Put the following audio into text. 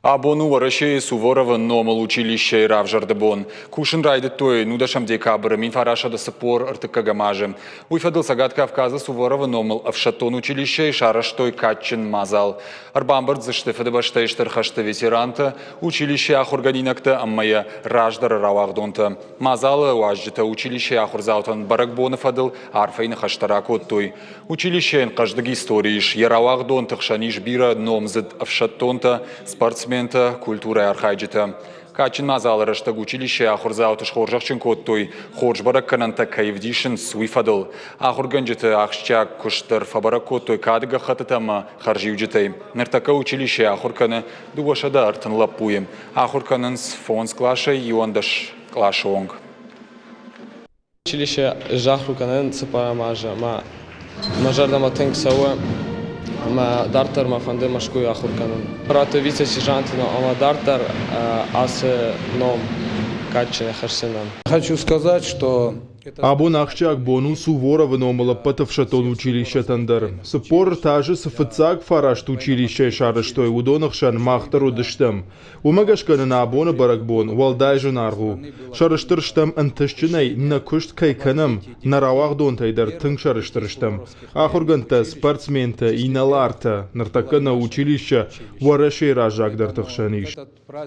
Абону вараши Суворова номал училище Равжардебон. Кушин райдет той, нудашам декабря, мин фараша да сапор артыкагамажем. Уйфадыл сагат Кавказа Суворова номал авшатон училище шараш той катчин мазал. Арбамбард заштефеда баштейштер хашта ветеранта, училище ахурганинакта аммая раждар равагдонта. Мазала уажджита училище ахурзаутан баракбонов адыл арфейна хаштаракот той. Училище каждый историш, яравагдон тахшаниш бира номзад авшатонта спортсмен культура архайджита. Качин мазалары штаг училище ахурзаутыш хоржахчин коттой, хоржбарак кананта кайвдишин суифадыл. Ахурганджита ахшчак куштар фабарак коттой кадыга хататама харживджитай. Нертака училище ахурканы дугашада артын лапуем. Ахурканын фонс клаша и ондаш клашонг. Училище жахруканын цепарамажа, мажардама тенк сауа. ما دارتر ما فنده مشکوی آخر کنن. برای ویسه سیجانتی نام دارتر از نام کاتچه خرسنان. Хочу сказать, что Абон ахчак бону Суворова номала патавшатон училище тандар. Сапор таже сафацак фарашт училище шараштой удонахшан махтару дыштам. Умагашкана на абона баракбон, валдай жонаргу. Шараштырштам анташчинай на кушт кайканам, на равахдон тайдар тынг шараштырштам. Ахурганта спортсмента и наларта, нартака на училище варашей ражак дартахшаниш.